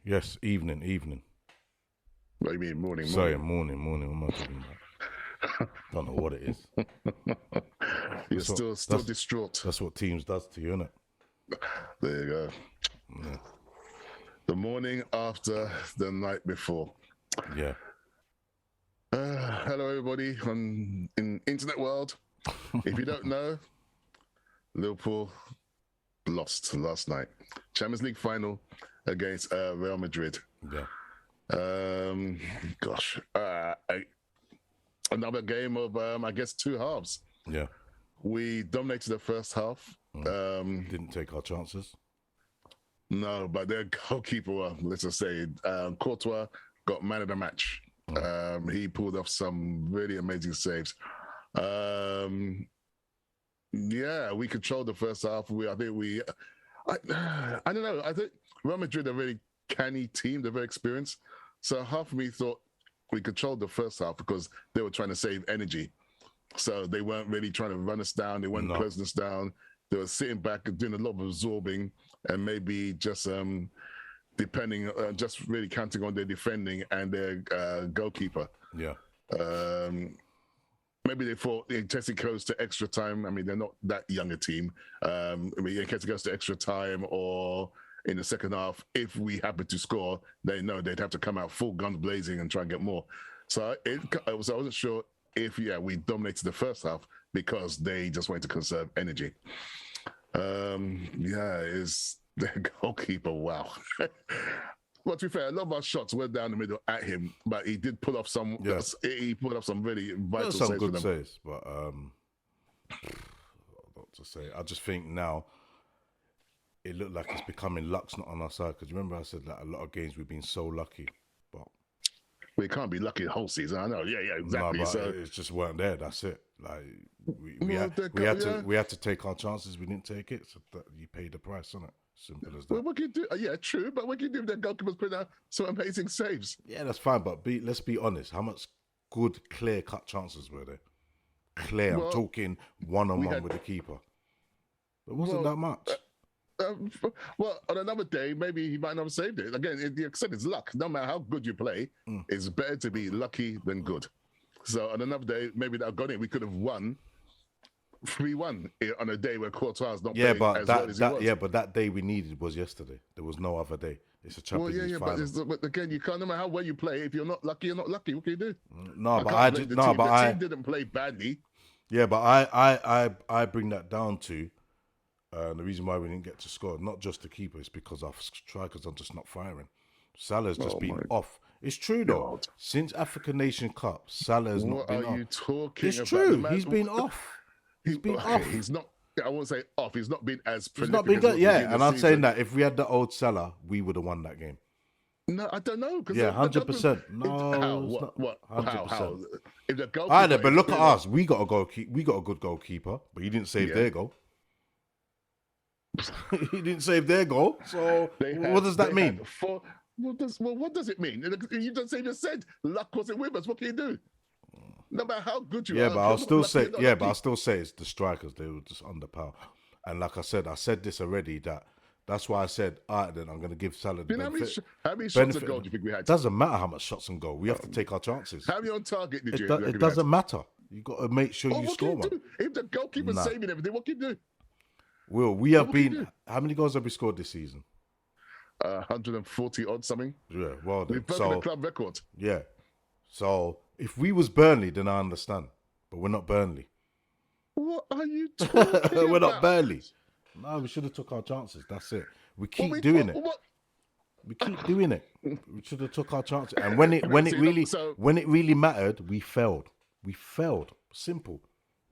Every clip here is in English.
Yes, evening. What do you mean, morning? Sorry, morning. What am I talking about? Don't know what it is. You're still distraught. That's what teams does to you, innit? There you go. Yeah. The morning after the night before. Yeah. Hello, everybody in internet world. If you don't know, Liverpool lost last night. Champions League final against Real Madrid. Yeah. Another game of I guess 2 halves. Yeah. We dominated the first half. Didn't take our chances. No, but their goalkeeper, let's just say, Courtois got man of the match. He pulled off some really amazing saves. Yeah, we controlled the first half. I don't know. I think Real Madrid are a really canny team. They're very experienced. So half of me thought we controlled the first half because they were trying to save energy. So they weren't really trying to run us down. They weren't closing us down. They were sitting back and doing a lot of absorbing and maybe just just really counting on their defending and their goalkeeper. Yeah. Maybe they thought in case it goes to extra time. I mean, they're not that young a team. In case it goes to extra time or in the second half, if we happen to score, they know they'd have to come out full guns blazing and try and get more. So I wasn't sure if we dominated the first half because they just wanted to conserve energy. Is their goalkeeper, wow. Well, to be fair, a lot of our shots went down the middle at him, but he did pull off some. Yeah. He pulled off some really vital saves. Some good saves, but what to say? I just think now it looked like it's becoming luck's not on our side. Because remember, I said that a lot of games we've been so lucky, but we can't be lucky the whole season. I know. Yeah, exactly. No, but it just weren't there. That's it. Like we had to take our chances. We didn't take it, so that you paid the price, isn't it? Simple as that. Well, what can you do? Yeah, true. But what can you do if their goalkeepers put out some amazing saves? Yeah, that's fine. But let's be honest. How much good, clear-cut chances were there? Clear. I'm talking one-on-one with the keeper. It wasn't that much. Well, on another day, maybe he might not have saved it. Again, the extent is luck. No matter how good you play, it's better to be lucky than good. So on another day, maybe that got it. We could have won 3-1 on a day where Courtois is not playing as well as he was. Yeah, but that day we needed was yesterday. There was no other day. It's a Champions League final. But again, you can't, no matter how well you play, if you're not lucky, you're not lucky. What can you do? The team didn't play badly. Yeah, but I bring that down to the reason why we didn't get to score, not just the keeper, it's because our strikers are just not firing. Salah's just been off. It's true though. God. Since African Nation Cup, Salah's not been off. What are you talking about? It's true. He's been off. He's been off. He's not. I won't say off. He's not been as prolific. He's not been good. Yeah, and I'm saying that if we had the old Salah, we would have won that game. No, I don't know. Yeah, 100%. No, what? 100%. How? If the goalkeeper, but look at us. We got a good goalkeeper, but he didn't save their goal. He didn't save their goal. So what does that mean? What does it mean? You just said luck wasn't with us. What can you do? No matter how good you are. But I'll still say, I'll still say it's the strikers. They were just underpowered. And like I said this already. That's why I said, all right, then I'm going to give Salah the benefit. How many shots on goal do you think we had? It doesn't matter how much shots on goal. We have to take our chances. How many on target did you? It doesn't matter. You got to make sure you score one. If the goalkeeper's saving everything, what can you do? Will we have been? How many goals have we scored this season? 140 odd something. Yeah, well, we've broken the club record. Yeah, so if we was Burnley, then I understand, but we're not Burnley. What are you talking We're not Burnley. No, we should have took our chances. That's it. We keep doing it. We keep doing it. We should have took our chances, and when it really mattered, we failed. We failed. Simple.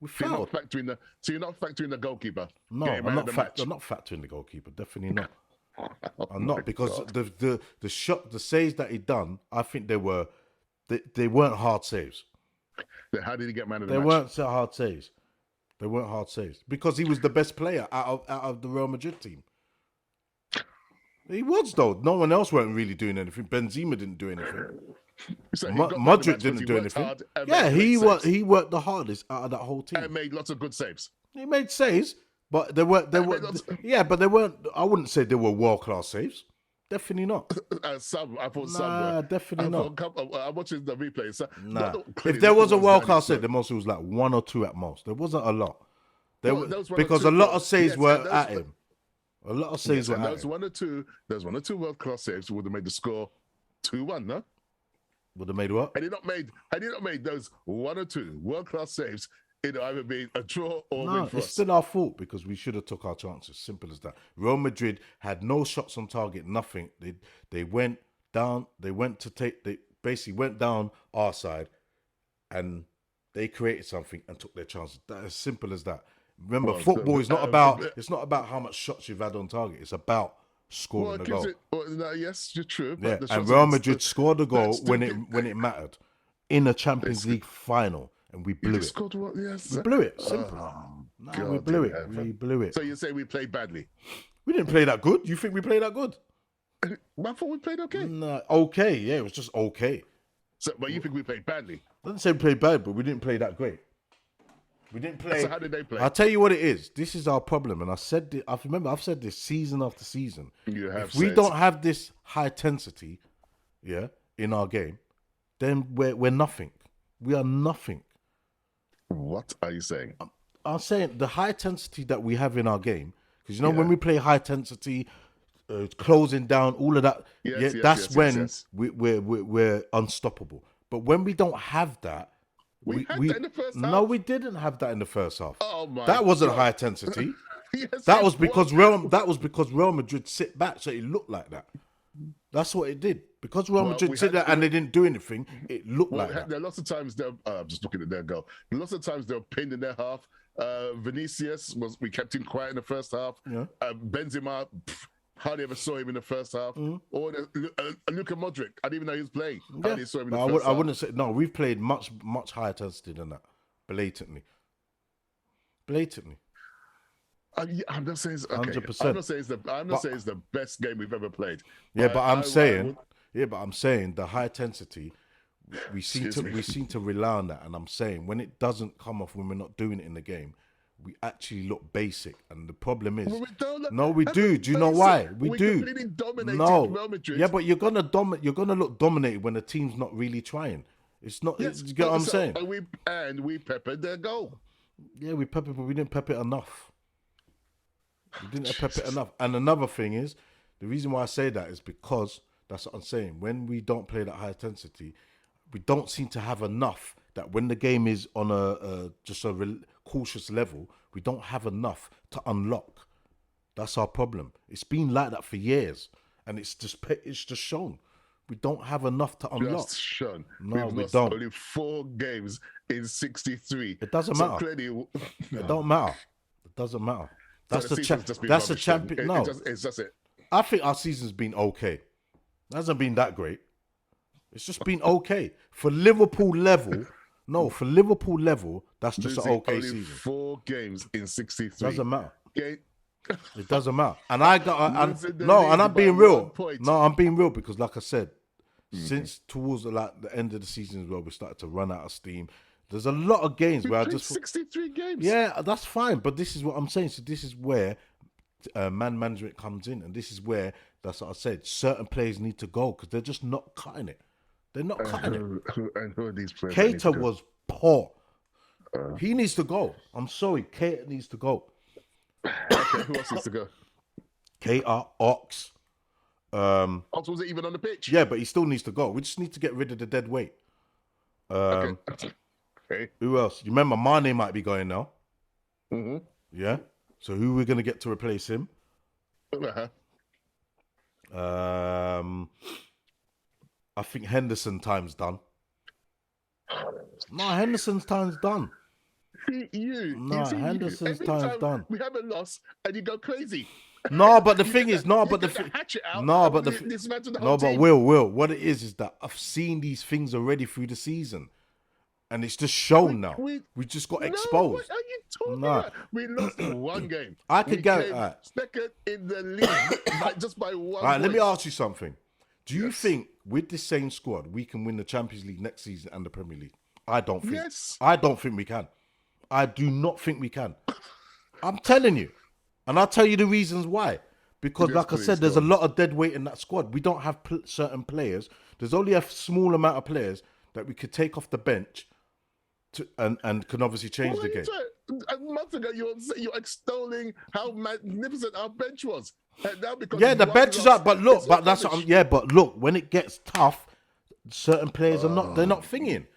We failed. So you're not factoring the goalkeeper? No, I'm not factoring the goalkeeper. Definitely not. I'm not, because the saves that he done, I think they weren't hard saves. Then how did he get man of the match? They weren't so hard saves. They weren't hard saves because he was the best player out of the Real Madrid team. He was though. No one else weren't really doing anything. Benzema didn't do anything. So Modric didn't do anything. Yeah, he worked the hardest out of that whole team. And made lots of good saves. He made saves, but they weren't. I wouldn't say they were world class saves. Definitely not. Some, I thought some Nah, were. definitely not. I'm watching the replay. So, Nah. clearly If there was a Liverpool world done it, class so- save, the most it was like 1 or 2 at most. There wasn't a lot. Well, those one or Because two- a lot well, of saves yes, were and those- at him. A lot of saves Yes, were and at those him. those 1 or 2 world class saves would have made the score 2-1, no? Would have made what? Had he not made those 1 or 2 world class saves, it'd either been a draw or a No, win for it's us. still our fault because we should have took our chances. Simple as that. Real Madrid had no shots on target, nothing. They went down. They basically went down our side, and they created something and took their chances. That as simple as that. Remember, Well, football is not but- it's not about how much shots you've had on target. It's about scoring a goal. No, yes, you're true. But Yeah, the and shots Real against Madrid scored a goal that's when still- it mattered in a Champions League final, and we blew You it. just scored what? Yes. We blew it. Simple. Oh, Nah, God we blew in it. heaven. We blew it. So you say we played badly? We didn't play that good. You think we played that good? I thought we played okay. Nah, okay. Yeah, it was just okay. So, but you think we played badly? Doesn't say we played bad, but we didn't play that great. We didn't play. So how did they play? I'll tell you what it is. This is our problem, and I've said this season after season. You have If we said- don't have this high intensity, yeah, in our game, then we're nothing. We are nothing. What are you saying? I'm saying the high intensity that we have in our game, because when we play high intensity, closing down, all of that, that's when we're unstoppable. But when we don't have that, We had that in the first no, half. we didn't have that in the first half. Oh my! That wasn't God. high intensity. Yes, That it was because Real Madrid sit back, so it looked like that. That's what it did. Because Real Madrid sit there and they didn't do anything, it looked like that. There are lots of times they're I'm just looking at their goal. Lots of times they're pinned in their half. Vinicius we kept him quiet in the first half. Yeah. Benzema, hardly ever saw him in the first half. Or Luka Modric, I didn't even know he was playing. Yeah. Hardly saw him in But the first I half. wouldn't say no. We've played much higher intensity than that, blatantly. I'm not saying it's okay. 100%. I'm not saying it's the best game we've ever played. Yeah, but I'm saying the high intensity. We seem to rely on that, and I'm saying when it doesn't come off, when we're not doing it in the game, we actually look basic. And the problem is, we do. Do you know why? We do. Completely dominated No, Real Madrid. yeah, but you're gonna look dominated when the team's not really trying. It's not. Yes, you get what I'm so- saying? And we peppered their goal. Yeah, we pep it, but we didn't pep it enough. We didn't pep it enough. And another thing is, the reason why I say that is because that's what I'm saying. When we don't play that high intensity, we don't seem to have enough that when the game is on a cautious level, we don't have enough to unlock. That's our problem. It's been like that for years, and it's just shown. We don't have enough to unlock. Just shown. No, We've we lost don't. only 4 games in 63. It doesn't So matter. clearly, It don't matter. It doesn't matter. That's so the season's just been that's the rubbish champion. then. No, It's just it. I think our season's been okay. It hasn't been that great. It's just been okay for Liverpool level. No, for Liverpool level, that's just Losing an okay only season. 4 games in 63. Doesn't matter. Okay. It doesn't matter. And I got Losing the no, league and I'm by being 1 real. point. No, I'm being real because, like I said, since towards the end of the season as well, we started to run out of steam. There's a lot of games We where I played just 63 games. yeah, that's fine. But this is what I'm saying. So this is where man management comes in, and this is where that's what I said. Certain players need to go because they're just not cutting it. They're not cutting it. And who are these players? that need to Keita go? was poor. He needs to go. I'm sorry, Keita needs to go. Okay, who else needs to go? Keita, Ox. Ox wasn't even on the pitch. Yeah, but he still needs to go. We just need to get rid of the dead weight. Okay. Who else? You remember Mane might be going now. Mm-hmm. Yeah. So who are we gonna get to replace him? Uh-huh. I think Henderson time's done. No, Henderson's time's done. No, Henderson's time's done. We have a loss, and you go crazy. No, but the thing is, You get the hatchet out. Dismantle the whole but team. Will, what it is that I've seen these things already through the season, and it's just shown now. We just got exposed. What are you talking Nah. about? We lost 1 game. I could We go- came alright. second in the league just by 1 All right, let me point. ask you something. Do you think with this same squad we can win the Champions League next season and the Premier League? I don't think. Yes. I don't think we can. I do not think we can. I'm telling you, and I'll tell you the reasons why. Because, like I said, there's a lot of dead weight in that squad. We don't have certain players. There's only a small amount of players that we could take off the bench and can obviously change the game. A month ago, you're extolling how magnificent our bench was. And now because the bench is up. But look, but that's what but look, when it gets tough, certain players are not. They're not thinking.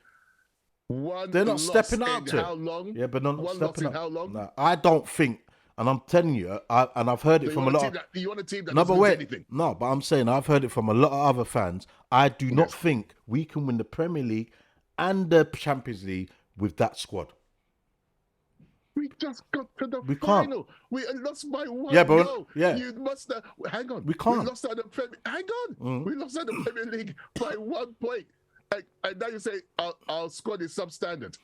They're not stepping out to how long? Yeah, but not stepping up. How long? No, I don't think. And I'm telling you, and I've heard it from a lot. You want a team that doesn't lose anything? No, but I'm saying I've heard it from a lot of other fans. I do not think we can win the Premier League and the Champions League with that squad. We just got to the Can't. final. We lost by one goal. You must hang on. We can't. We lost out the Premier. Hang on. We lost out the Premier League by 1 point. And now you say our squad is substandard.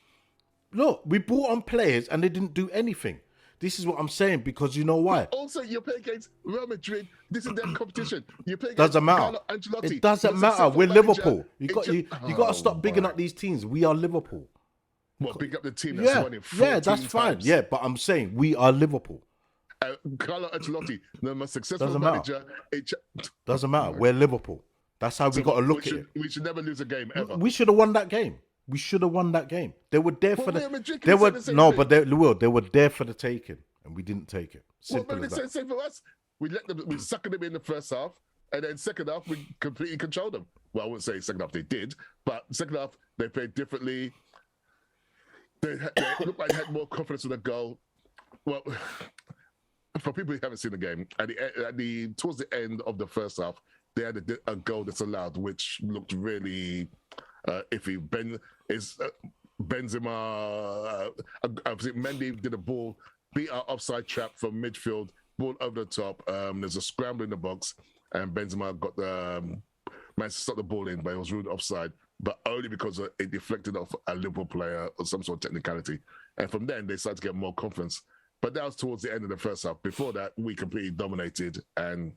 Look, we brought on players and they didn't do anything. This is what I'm saying, because you know why? Also, you're playing against Real Madrid. This is their competition. You're playing doesn't against matter. Ancelotti. It doesn't matter. We're Liverpool. You got to stop bigging up these teams. We are Liverpool. What, big up the team that's won it 14 Yeah, that's fine. times. Yeah, but I'm saying we are Liverpool. Carlo Ancelotti, the most successful Doesn't manager. Doesn't matter. We're Liverpool. That's how we got to look at it. We should never lose a game ever. We should have won that game. We should have won that game. They were there for they were there for the taking, and we didn't take it. Simple as that. Same for us. We suckered them in the first half, and then second half we completely controlled them. Well, I wouldn't say second half they did, but second half they played differently. They looked like they had more confidence in the goal. Well, for people who haven't seen the game, towards the end of the first half, they had a goal that's allowed, which looked really iffy. Benzema, Mendy did a ball, beat our offside trap from midfield, ball over the top. There's a scramble in the box, and Benzema got managed to stop the ball in, but it was ruled offside. But only because it deflected off a Liverpool player or some sort of technicality. And from then, they started to get more confidence. But that was towards the end of the first half. Before that, we completely dominated and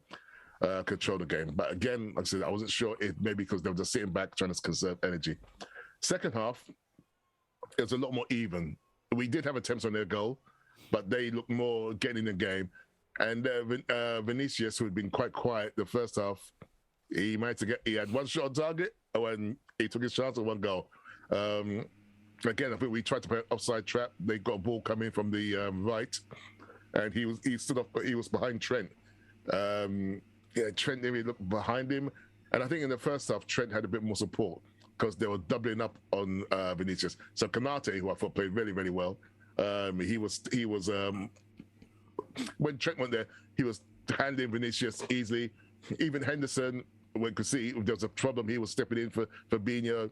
controlled the game. But again, like I said, I wasn't sure if maybe because they were just sitting back trying to conserve energy. Second half, it was a lot more even. We did have attempts on their goal, but they looked more getting in the game. And Vinicius, who had been quite quiet the first half, he had one shot on target when he took his chance at one goal. Again, I think we tried to play an offside trap. They got a ball coming from the right, and he stood up. He was behind Trent. Trent maybe looked behind him, and I think in the first half Trent had a bit more support because they were doubling up on Vinicius. So Konate, who I thought played really, really well, he was when Trent went there, he was handling Vinicius easily. Even Henderson, we could see there was a problem. He was stepping in for Fabinho.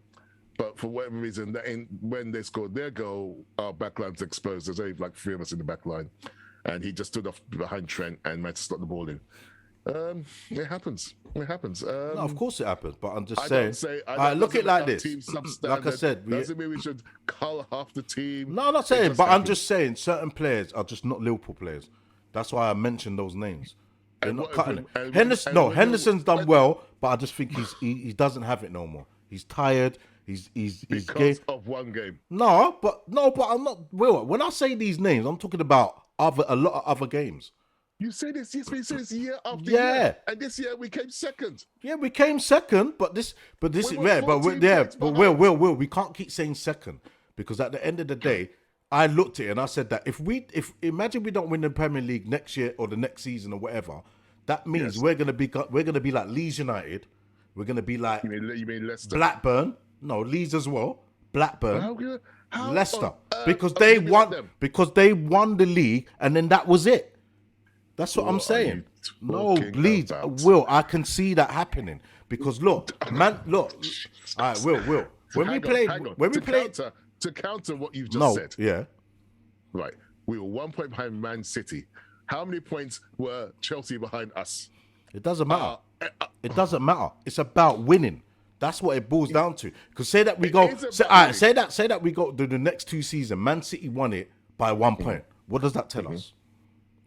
But for whatever reason, when they scored their goal, our backline's exposed. There's only like 3 of us in the backline. And he just stood off behind Trent and managed to slot the ball in. It happens. It happens. No, of course it happens. But I'm just saying. Look at it like this. Like I said. Doesn't mean we should cull half the team. No, I'm not saying. But I'm just saying certain players are just not Liverpool players. That's why I mentioned those names. They're not cutting it. Henderson's done well, but I just think he doesn't have it no more. He's tired. He's because of one game. No, but I'm not. Will, when I say these names, I'm talking about a lot of other games. You say this year after year, and this year we came second. Yeah, we came second, but Will, we can't keep saying second because at the end of the day, I looked at it and I said that if imagine we don't win the Premier League next year or the next season or whatever, that means we're gonna be like Leeds United, we're gonna be like you mean Leicester, Blackburn. No, Leeds as well. Blackburn, Leicester, because they won the league, and then that was it. That's what I'm saying. No, Leeds, Will, I can see that happening because look. All right, Will. When we played, to counter what you've just said. Yeah. Right, we were 1 point behind Man City. How many points were Chelsea behind us? It doesn't matter. It doesn't matter. It's about winning. That's what it boils down to. Because say that we go to the next 2 seasons. Man City won it by 1 point. What does that tell us?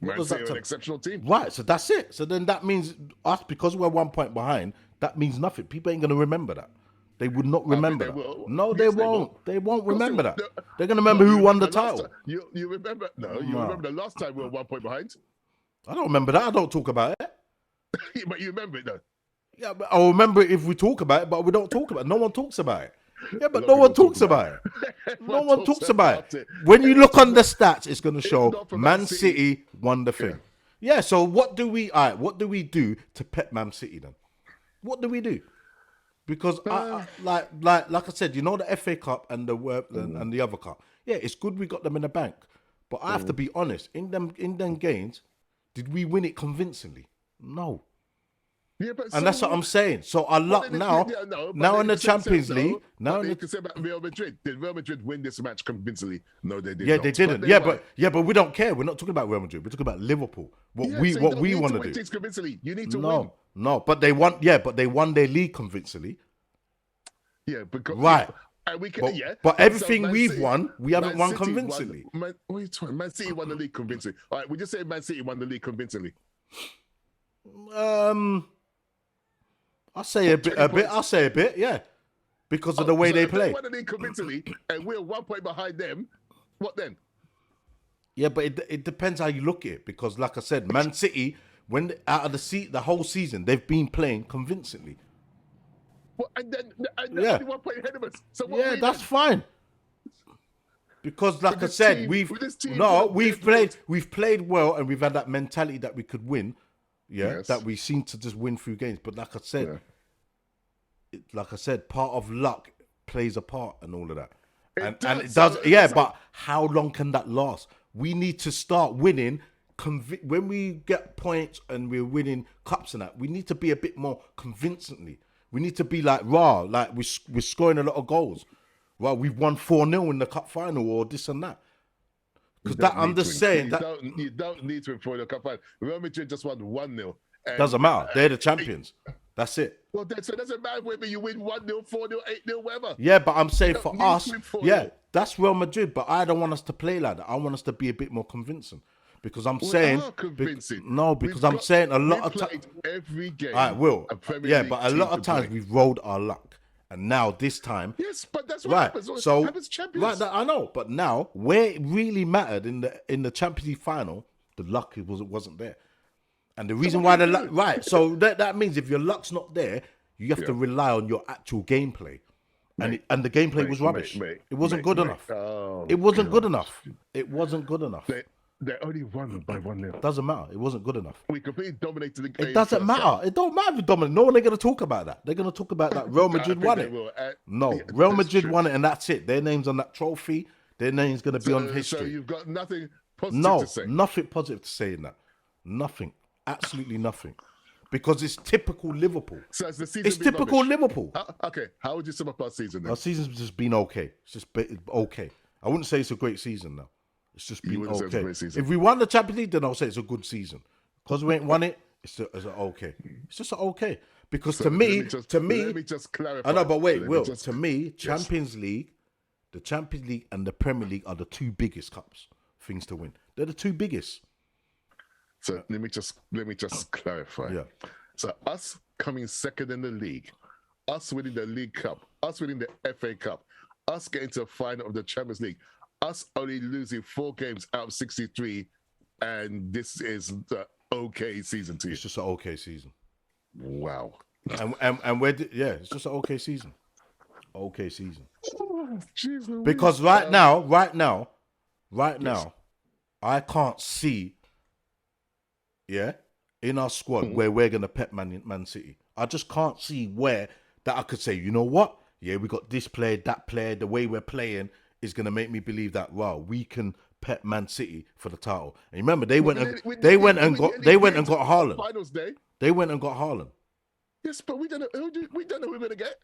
Man City are an exceptional team. Right, so that's it. So then that means us, because we're 1 point behind, that means nothing. People ain't going to remember that. They would not remember that. No, they won't. They won't remember that. They're going to remember who won the title. You remember? No, you remember the last time we were 1 point behind? I don't remember that. I don't talk about it. But you remember it though. Yeah, but I'll remember it if we talk about it, but we don't talk about it. No one talks about it. Yeah, A but lot no of one people talks about it. No Everyone one talks about it. When you look on the stats, it's going to show not for Man Man City won the thing. Yeah, so what do we do to pet Man City then? What do we do? Because like I said, you know the FA Cup and the other cup. Yeah, it's good we got them in the bank, but I have to be honest. In them games, did we win it convincingly? No. Yeah, but And that's what I'm saying. So our luck now in the Champions League. You can say about Real Madrid. Did Real Madrid win this match convincingly? No, they did. Yeah, not. they didn't. But we don't care. We're not talking about Real Madrid. We're talking about Liverpool. What we want to do. Things convincingly. You need to win. No, but they won. Yeah, but they won their league convincingly. Yeah, because right. And we can, but everything we've won, we haven't won convincingly. What are you talking? Man City won the league convincingly. All right, we just say Man City won the league convincingly. I'll say a bit, yeah. Because of the way they play. They won the league convincingly, and we're 1 point behind them. What then? Yeah, but it depends how you look at it. Because, like I said, Man City, out of the whole season, they've been playing convincingly. Well, and then only 1 point ahead of us. So that's fine. Because, like I said, we've played well, and we've had that mentality that we could win. Yeah, yes. That we seem to just win through games. But like I said, part of luck plays a part and all of that. And it does. But how long can that last? We need to start winning. When we get points and we're winning cups and that, we need to be a bit more convincingly. We need to be like we're scoring a lot of goals. Well, we've won 4-0 in the cup final or this and that. Because that I'm just saying that you don't need to improve the cup final. Real Madrid just won 1-0. Doesn't matter. They're the champions. That's it. Well, so it doesn't matter whether you win 1-0, 4-0, 8-0, whatever. Yeah, but I'm saying for us, that's Real Madrid. But I don't want us to play like that. I want us to be a bit more convincing. Because I'm saying because I'm saying a lot of times every game. I will. But a lot of times we've rolled our luck. And now this time, yes, but that's what happens. So happens champions. Right, I know. But now, where it really mattered in the Champions League final, the luck wasn't there. And the reason why the luck, so that means if your luck's not there, you have to rely on your actual gameplay. And the gameplay was rubbish. It wasn't good enough. It wasn't good enough. It wasn't good enough. They only won by 1-0. Doesn't matter. It wasn't good enough. We completely dominated the game. It doesn't matter. It don't matter if we dominate. No one ain't going to talk about that. They're going to talk about that Real Madrid won it. Real Madrid won it and that's it. Their name's on that trophy. Their name's going to be on history. So you've got nothing positive to say? No, nothing positive to say in that. Nothing. Absolutely nothing. Because it's typical Liverpool. So it's the season. It's typical rubbish. Liverpool. Okay, how would you sum up our season then? Our season's just been okay. It's just okay. I wouldn't say it's a great season now. It's just been okay. If we won the Champions League, then I'll say it's a good season. Because we ain't won it, it's an okay. It's just an okay. Because to me, let me just clarify. I know, but wait, Will. To me, Champions League, the Champions League and the Premier League are the two biggest cups things to win. They're the two biggest. So let me just clarify. Yeah. So us coming second in the league, us winning the League Cup, us winning the FA Cup, us getting to the final of the Champions League, us only losing 4 games out of 63, and this is the okay season to you. It's just an okay season. Wow. And it's just an okay season. Okay season. Oh, geez, because right now, I can't see, in our squad where we're gonna pet Man City. I just can't see where that I could say, you know what? Yeah, we got this player, that player. The way we're playing is going to make me believe that we can pet Man City for the title. And remember, they went and got Haaland. Finals day. They went and got Haaland. Yes, but we don't know who we're going to get.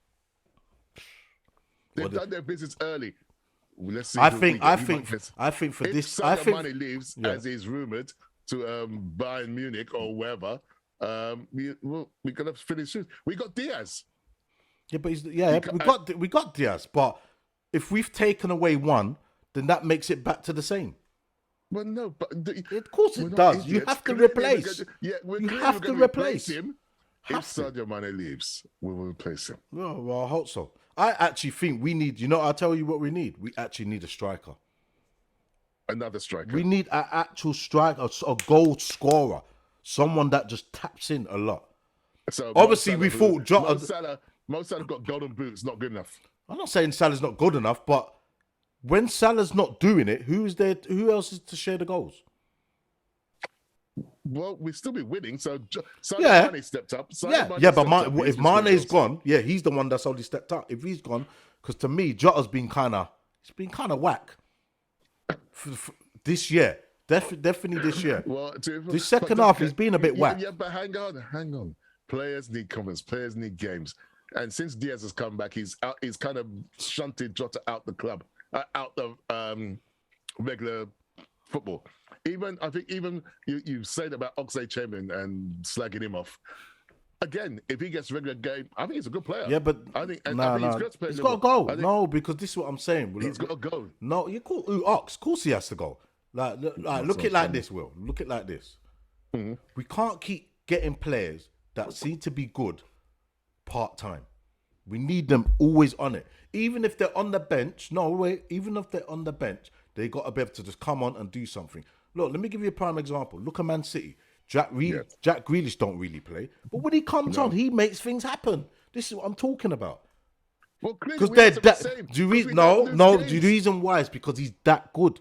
They've done their business early. Let's see. I think for if this, Sadio leaves as is rumored to Bayern Munich or wherever. We're gonna finish soon. We got Diaz. Yeah, but we got Diaz, but if we've taken away one, then that makes it back to the same. Well, no, but of course it does. You have to replace. You have to replace him. If Sadio Mane leaves, we will replace him. Well, I hope so. I actually think we need. I'll tell you what we need. We actually need a striker. Another striker. We need an actual striker, a goal scorer, someone that just taps in a lot. So Obviously, we thought Mo Salah got golden boots, not good enough. I'm not saying Salah's not good enough, but when Salah's not doing it, who's there? Who else is to share the goals? Well, we'd still be winning. So Mane stepped up. But if Mane's gone, he's the one that's only stepped up. If he's gone, because to me, Jota's been kind of whack for this year. Definitely this year. Well, this second half, he's been a bit whack. Yeah, but hang on. Players need confidence. Players need games. And since Diaz has come back, he's kind of shunted Jota out the club, out of regular football. I think you said about Oxlade-Chamberlain and slagging him off. Again, if he gets regular game, I think he's a good player. Yeah, but I think he's got to go. No, because this is what I'm saying. He's got to go. No, you call Ox. Of course he has to go. Look it like this, Will. Look it like this. Mm-hmm. We can't keep getting players that seem to be good part-time. We need them always on it. Even if they're on the bench. No, wait. Even if they're on the bench, they got to be able to just come on and do something. Look, let me give you a prime example. Look at Man City. Jack Grealish don't really play. But when he comes on, he makes things happen. This is what I'm talking about. Well, because they're that. The reason why is because he's that good.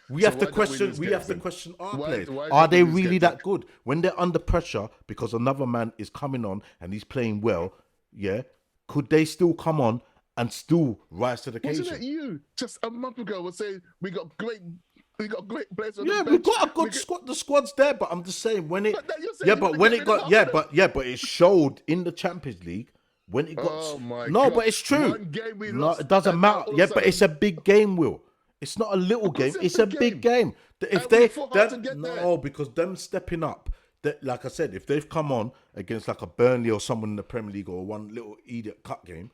We have to question our players. Are they really that good? When they're under pressure because another man is coming on and he's playing well, could they still come on and still rise to the occasion? Wasn't it you just a month ago was saying we got great players on the bench? We've got a good squad. The squad's there, but I'm just saying when it but it showed in the Champions League when it got but it's true. It doesn't matter. Yeah, but it's a big game, Will. It's not a little game. It's a big game. If because them stepping up, like I said, if they've come on against like a Burnley or someone in the Premier League or one little idiot cut game,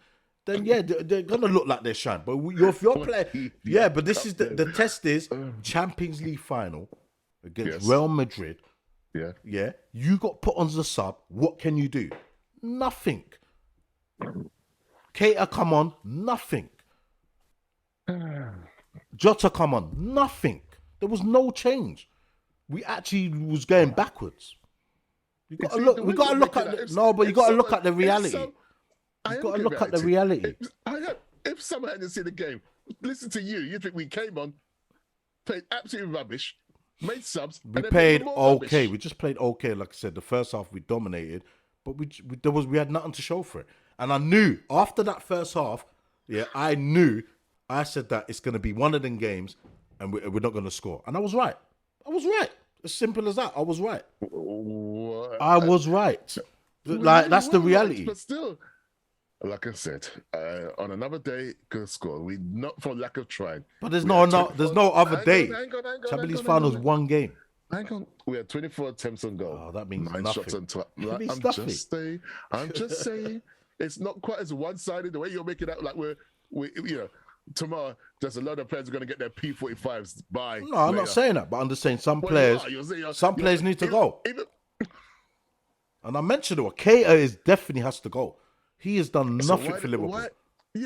then they're gonna look like they shine. But if you're playing, but this is the test is Champions League final against Real Madrid. Yeah, you got put on the sub. What can you do? Nothing. Keita come on, nothing. Jota come on, nothing. There was no change. We actually was going backwards. You got to look. We got to look at you got to look at the reality. You got to look at the reality. If someone hadn't seen the game, listen to you. You think we came on, played absolutely rubbish, made subs. We played okay. We just played okay. Like I said, the first half we dominated, but we had nothing to show for it. And I knew after that first half, I said that it's going to be one of them games and we're not going to score. And I was right. As simple as that. I was right. I was right. That's the reality. But still, like I said, on another day, could score. We not for lack of trying. But there's no other day. Champions League Finals one game. Hang on. We had 24 attempts on goal. Oh, that means 9 nothing. shots on top. I'm just saying. It's not quite as one-sided the way you're making it like we tomorrow, there's a lot of players who are going to get their P45s by. No, I'm not saying that, but I'm just saying some players need to go. And I mentioned it. Keita definitely has to go. He has done nothing for Liverpool.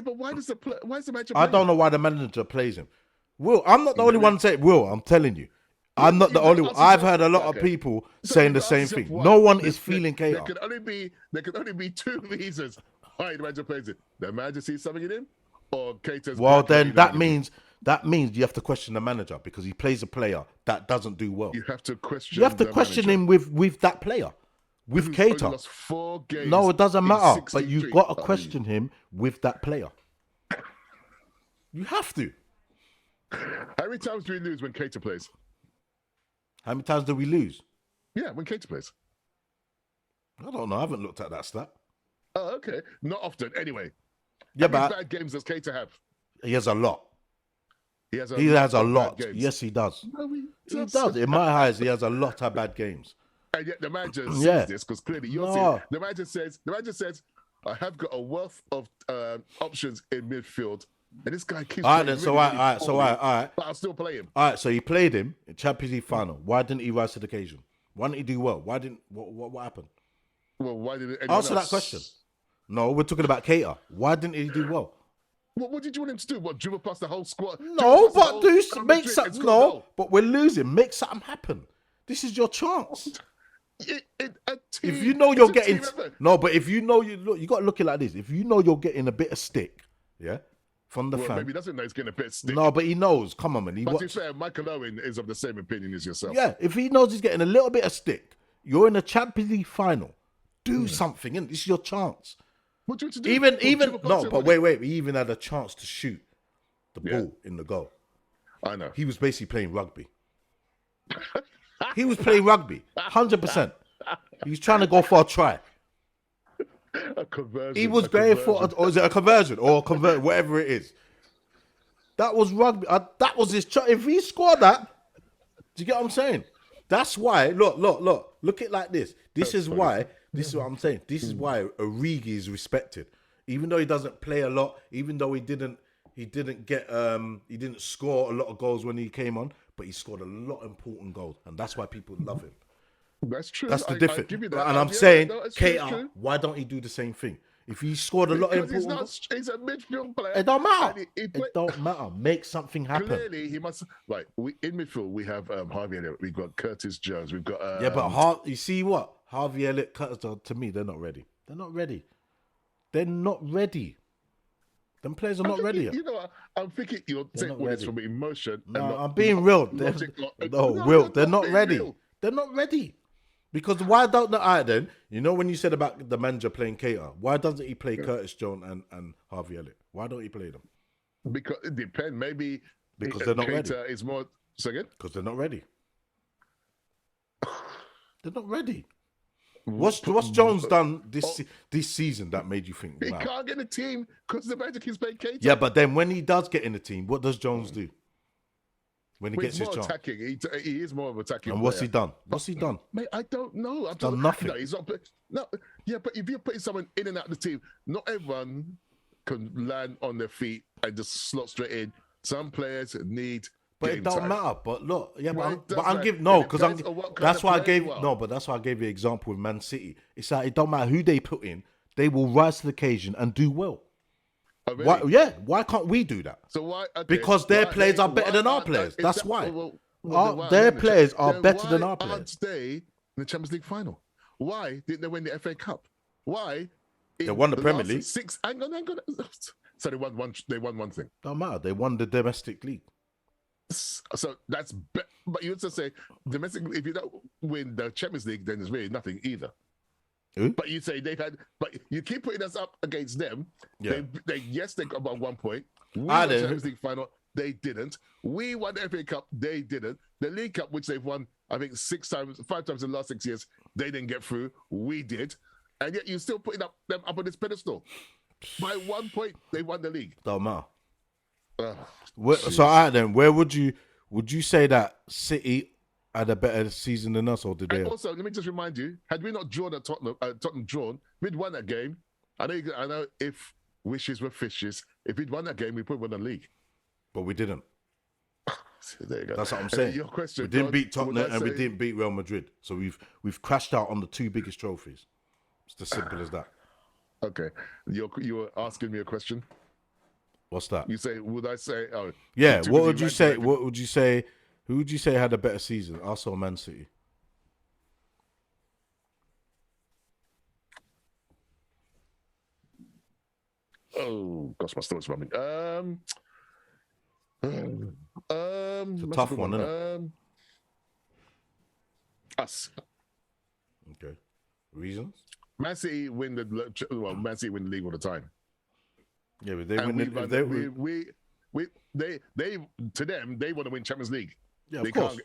But why does the manager? I don't know why the manager plays him. Will, I'm not the only one saying. Will, I'm telling you, I'm not the only one. I've heard a lot of people saying the same thing. No one is feeling Keita. There could only be two reasons why the manager plays him. The manager sees something in him. Well, then that means you have to question the manager because he plays a player that doesn't do well. You have to question him with that player, with Keita. Lost 4 games. No, it doesn't matter. But you got to question him with that player. You have to. How many times do we lose when Keita plays? How many times do we lose? Yeah, when Keita plays. I don't know. I haven't looked at that stat. Oh, okay. Not often. Anyway. Yeah, how many bad games does Keita have? He has a lot. He has a lot. Yes, he does. No, he does. In my eyes, he has a lot of bad games. And yet the manager sees this because clearly you're seeing. The manager says, I have got a wealth of options in midfield. And this guy keeps playing. All right. But I'll still play him. All right, so he played him in Champions League final. Why didn't he rise to the occasion? Why didn't he do well? What happened? Well, why didn't answer that question? No, we're talking about Keita. Why didn't he do well? What did you want him to do? What, dribble past the whole squad? No, but make something. No, but we're losing. Make something happen. This is your chance. If you know you're getting no, but if you know you got to look at it like this. If you know you're getting a bit of stick, yeah, from the fan. Maybe he doesn't know he's getting a bit of stick. No, but he knows. Come on, man. But to be fair, Michael Owen is of the same opinion as yourself. Yeah, if he knows he's getting a little bit of stick, you're in a Champions League final. Do something, and this is your chance. What do you do? Even no, but wait. He even had a chance to shoot the ball in the goal. I know. He was basically playing rugby. He was playing rugby, 100%. He was trying to go for a try. A conversion. He was going for, or is it a conversion or whatever it is? That was rugby. That was his try. If he scored that, do you get what I'm saying? That's why. Look it like this. This is why. This is what I'm saying. This is why Origi is respected, even though he doesn't play a lot. Even though he didn't score a lot of goals when he came on, but he scored a lot of important goals, and that's why people love him. That's true. That's the difference. That. And I'm saying, Keita, why don't he do the same thing? If he scored a lot of important goals, he's a midfield player. It don't matter. It don't matter. Make something happen. Clearly, he must. Like in midfield, we have Harvey Elliott. We've got Curtis Jones. We've got you see what Harvey Elliott, Curtis, to me, they're not ready. They're not ready. Them players are not ready. You know, I'm thinking you're saying all this from emotion. No, I'm being real. They're not ready. They're not ready. Because why don't then? You know when you said about the manager playing Keita, why doesn't he play Curtis Jones and Harvey Elliott? Why don't he play them? Because it depends. Maybe because they're not Keita ready. Is more second. Because they're not ready. They're not ready. What's Jones done this season that made you think? He can't get in the team because the manager keeps playing Keita. Yeah, but then when he does get in the team, what does Jones do? When he gets his chance, attacking. He is more of attacking. And what's he done? What's he done? Mate, I don't know. I've done nothing. No, he's not. No, yeah, but if you're putting someone in and out of the team, not everyone can land on their feet and just slot straight in. Some players need. But it don't matter. But look, yeah, Well, but I'm giving that's why I gave that's why I gave you an example with Man City. It's like it don't matter who they put in, they will rise to the occasion and do well. Oh, really? Why can't we do that? So why? Okay, because their players are better than our players. That's why. Their players are better than our players. Aren't they in the Champions League final? Why didn't they win the FA Cup? Why? They won the Premier League. Hang on. So they won one. They won one thing. Don't matter. They won the domestic league. So that's. But you also say domestic. If you don't win the Champions League, then there's really nothing either. Who? But you say they've had. But you keep putting us up against them. Yeah. They got about 1 point. We won the Champions League final. They didn't. We won the FA Cup. They didn't. The League Cup, which they've won, I think 5 times in the last 6 years, they didn't get through. We did, and yet you're still putting them up on this pedestal. By 1 point, they won the league. Don't matter. So, then, where would you say that City had a better season than us, or did they? And also, let me just remind you: had we not drawn at Tottenham drawn, we'd won that game. I know. If wishes were fishes, if we'd won that game, we probably won the league. But we didn't. So there you go. That's what I'm saying. Your question. We didn't beat Tottenham and we didn't beat Real Madrid. So we've crashed out on the 2 biggest trophies. It's as simple as that. Okay, you were asking me a question. What's that? You say, would I say? Oh, yeah. What would you say? What would you say? Who would you say had a better season, us or Man City? Oh gosh, my stomach's rumbling. It's a tough one, isn't it? Us. Okay. Reasons? Man City win the league all the time. Yeah, but they to them they want to win Champions League. Yeah, of course.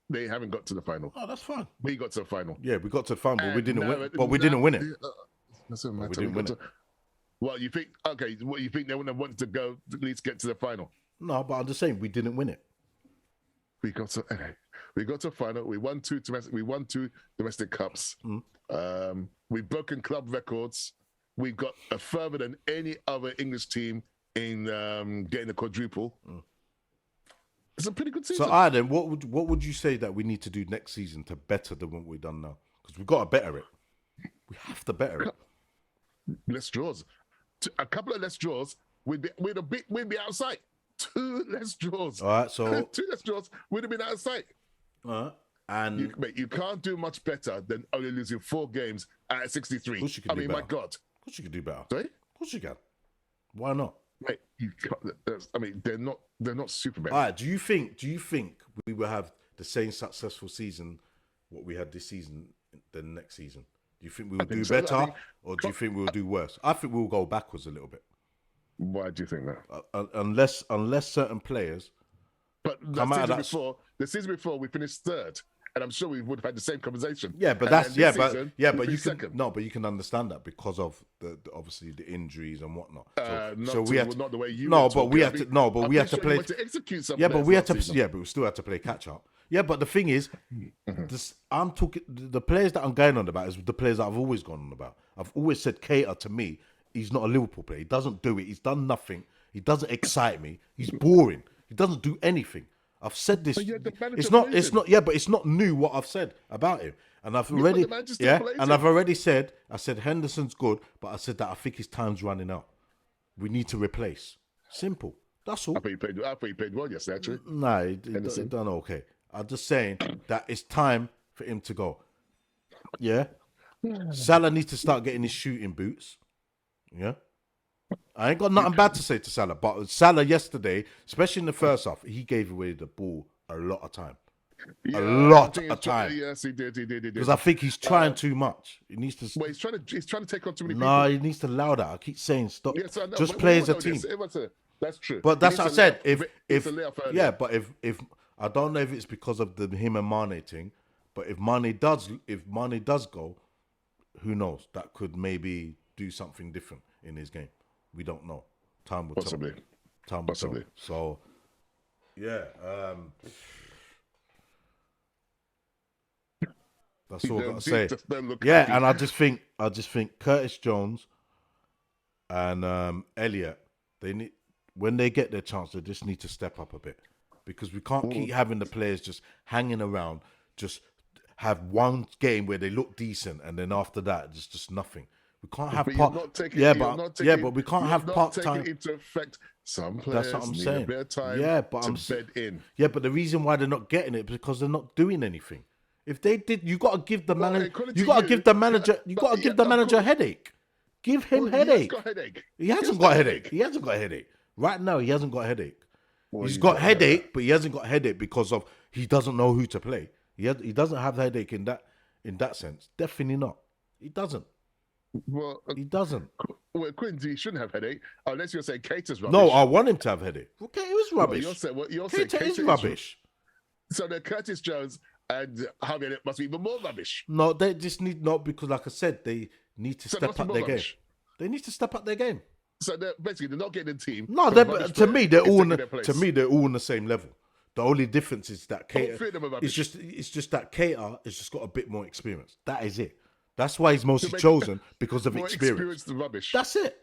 They haven't got to the final. Oh, that's fine. We got to the final. Yeah, we got to the final, but we didn't win. But we didn't win it. Doesn't matter. We didn't win it. Well, you think? Okay, what you think they wouldn't have wanted to go at least get to the final? No, but I'm just saying we didn't win it. We got to the final. We won 2 domestic cups. We've broken club records. We've got further than any other English team in getting a quadruple. It's a pretty good season. So, then, what would you say that we need to do next season to better than what we've done now? Because we've got to better it. We have to better it. Less draws. A couple of less draws, we'd be outside. 2 less draws. All right, so 2 less draws, we'd have been out of sight. All right. And you can't do much better than only losing 4 games at 63. Of course you can do my better. God. Of course you can do better. Sorry? Of course you can. Why not? Mate, you can't, they're not Superman. All right. Do you think we will have the same successful season what we had this season the next season? Do you think we will do better, or do you think we will do worse? I think we'll go backwards a little bit. Why do you think that? Unless certain players. But the season before we finished 3rd, and I'm sure we would have had the same conversation. Yeah, but but you can understand that because of the obviously the injuries and whatnot. Not the way you. We had to play to execute something. Yeah, but we had to. Yeah, but we still had to play catch up. Yeah, but the thing is, I'm talking the players that I'm going on about is the players that I've always gone on about. I've always said Keita to me, he's not a Liverpool player. He doesn't do it. He's done nothing. He doesn't excite me. He's boring. He doesn't do anything. I've said this. It's not. Yeah, but it's not new what I've said about him. And I've already. Yeah, and I've already said. I said Henderson's good, but I said that I think his time's running out. We need to replace. Simple. That's all. I thought you played well yesterday, actually. Nah, he done okay. I'm just saying that it's time for him to go. Yeah. Salah needs to start getting his shooting boots. Yeah. I ain't got nothing bad to say to Salah, but Salah yesterday, especially in the first half, he gave away the ball a lot of time. Yeah, a lot of time. Yes, he did. Because I think he's trying too much. He needs to. Well, he's trying to take on too many people. No, he needs to allow that. I keep saying stop. Yes, I know, just play as a team. That's true. But that's what I said. But if I don't know if it's because of the him and Mane thing, but if Mane does go, who knows? That could maybe do something different in his game. We don't know. Time will tell. Time will tell. So, yeah. That's all I got to say. Yeah, and I just think Curtis Jones and Elliot, when they get their chance, they just need to step up a bit, because we can't keep having the players just hanging around, just have one game where they look decent and then after that it's just nothing. We can't have but we can't have part-time. Into effect, some players. That's what I'm need saying. A bit of time bed in. Yeah, but the reason why they're not getting it is because they're not doing anything. If they did, you got to give the manager. You got to give the manager. You got to give the manager a headache. Give him headache. He hasn't got a headache. He hasn't got a headache. Right now, he hasn't got a headache. He's got headache, but he hasn't got a headache because of he doesn't know who to play. He doesn't have headache in that sense. Definitely not. He doesn't. Well, he doesn't. Well, Quincy, he shouldn't have headache unless you're saying Keita's rubbish. No, I want him to have headache. Okay, it was rubbish. You're saying Keita is rubbish. So then Curtis Jones and Harvey Elliott must be even more rubbish. No, they just need because, like I said, they need to step up their game. They need to step up their game. So basically, they're not getting the team. No, to me, they're all on the same level. The only difference is that Keita it's just that Keita has just got a bit more experience. That is it. That's why he's mostly chosen because of experience. The rubbish. That's it.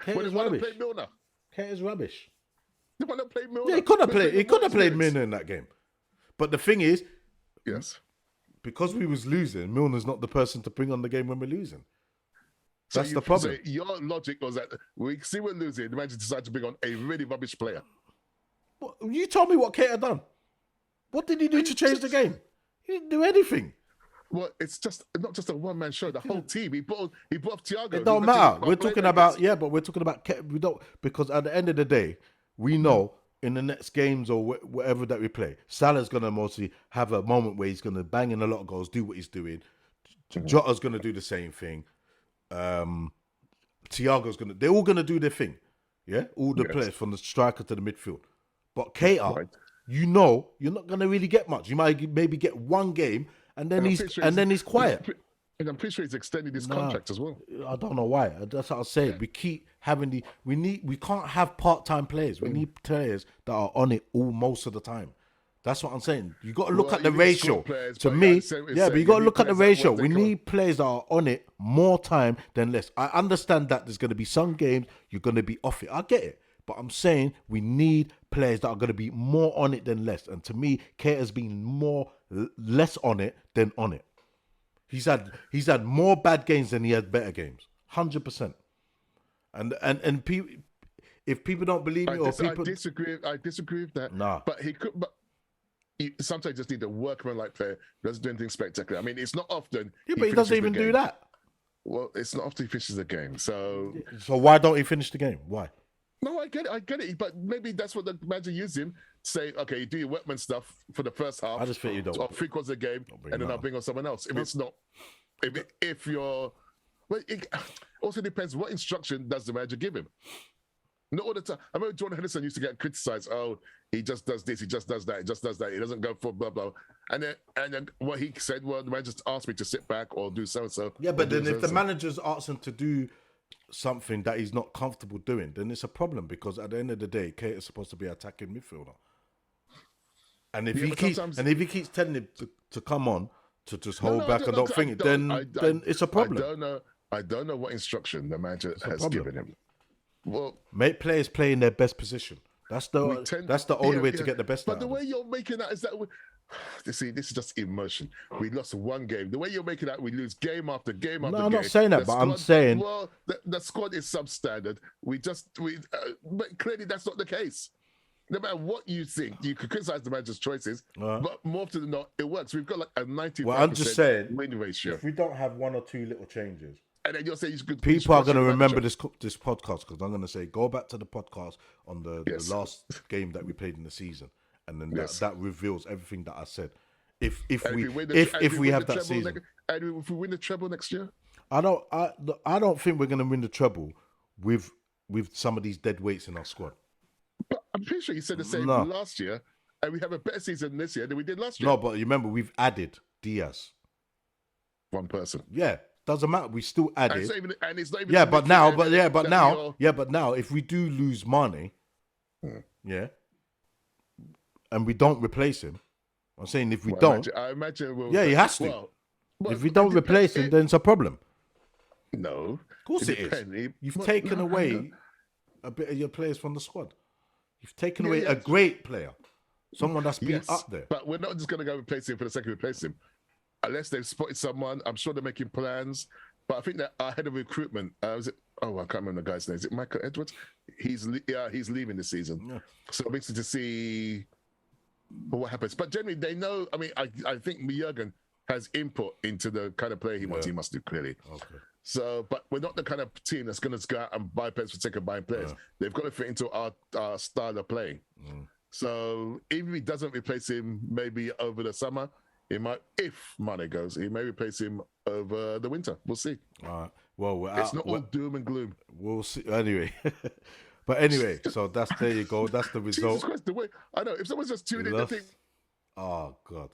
Keita's rubbish. Play Milner. Keita's rubbish. They want to play Milner. Yeah, he could have played Milner in that game. But the thing is, yes, because we was losing, Milner's not the person to bring on the game when we're losing. That's the problem. So your logic was that we see we're losing, the manager decided to bring on a really rubbish player. Well, you told me what Keita done. What did he do to change the game? He didn't do anything. Well, it's not just a one-man show. The whole team. He brought Thiago. It don't matter. We're talking about but we're talking about we don't, because at the end of the day, we know in the next games or whatever that we play, Salah's gonna mostly have a moment where he's gonna bang in a lot of goals, do what he's doing. Jota's gonna do the same thing. Thiago's they're all gonna do their thing. Yeah, all the players from the striker to the midfield. But Keita, you're not gonna really get much. You might maybe get one game. And then he's quiet. And I'm pretty sure he's extending his contract as well. I don't know why. That's what I was saying. Yeah. We keep having we can't have part-time players. We need players that are on it most of the time. That's what I'm saying. You got to look at the ratio. To me, but you got to look at the ratio. We need players that are on it more time than less. I understand that there's going to be some games you're going to be off it. I get it. But I'm saying we need players that are going to be more on it than less. And to me, Keita's been less on it than on it. He's had more bad games than he had better games. 100%. And if people don't believe me, I disagree with that. Nah. But he could. But sometimes you just need a workman-like player who doesn't do anything spectacular. I mean, it's not often. Yeah, but he doesn't even do that. Well, it's not often he finishes the game. So why don't he finish the game? Why? No, I get it. But maybe that's what the manager used him. Say, okay, you do your workman stuff for the first half. I just think you don't. Or 3/4 of the game, and then I'll bring on someone else. If it's not, if you're, well, it also depends what instruction does the manager give him. Not all the time. I remember Jordan Henderson used to get criticized. Oh, he just does this, he just does that, he just does that. He doesn't go for blah blah. And then what he said, well, the manager just asked me to sit back or do so and so. Yeah, but then if the manager's asks him to do something that he's not comfortable doing, then it's a problem, because at the end of the day, Kate is supposed to be attacking midfielder. And if he keeps telling him to come on, to just hold back and don't think it, then it's a problem. I don't know what instruction the manager has given him. Well, make players play in their best position. That's the only way to get the best. But the way you're making that is that. You see, this is just emotion. We lost one game. The way you're making that, we lose game after game after game. No, I'm not saying that, but I'm saying, well, the squad is substandard. But clearly that's not the case. No matter what you think, you could criticize the manager's choices, but more often than not, it works. We've got like a 95% win ratio. If we don't have one or two little changes, and then you're saying people are going to remember this podcast, because I'm going to say, go back to the podcast on the last game that we played in the season. And then that reveals everything that I said. If we have that season, and if we win the treble next year, I don't think we're going to win the treble with some of these dead weights in our squad. But I'm pretty sure you said the same last year, and we have a better season this year than we did last year. No, but you remember we've added Diaz, one person. Yeah, doesn't matter. We still added. And it's not even. Yeah, but now, if we do lose Mane, and we don't replace him, I'm saying if we don't... I imagine he has to. Well, if we don't replace him, then it's a problem. No. Of course it is. You've taken away a bit of your players from the squad. You've taken away a great player. Someone that's been up there. But we're not just going to go replace him for the sake of replacing him. Unless they've spotted someone, I'm sure they're making plans. But I think that our head of recruitment, I can't remember the guy's name. Is it Michael Edwards? He's leaving this season. Yeah. So I'm interested to see what happens. But generally, they know. I mean, I think Jurgen has input into the kind of player he wants. He must do, clearly. Okay. So, but we're not the kind of team that's going to go out and buy players for the sake of buying players. They've got to fit into our style of playing. So, if he doesn't replace him, maybe over the summer, he might. If Mane goes, he may replace him over the winter. We'll see. All right. Well, it's not all doom and gloom. We'll see. Anyway. But anyway, so there you go. That's the result. Jesus Christ, the way I know if someone's just tuning in, they think, oh God.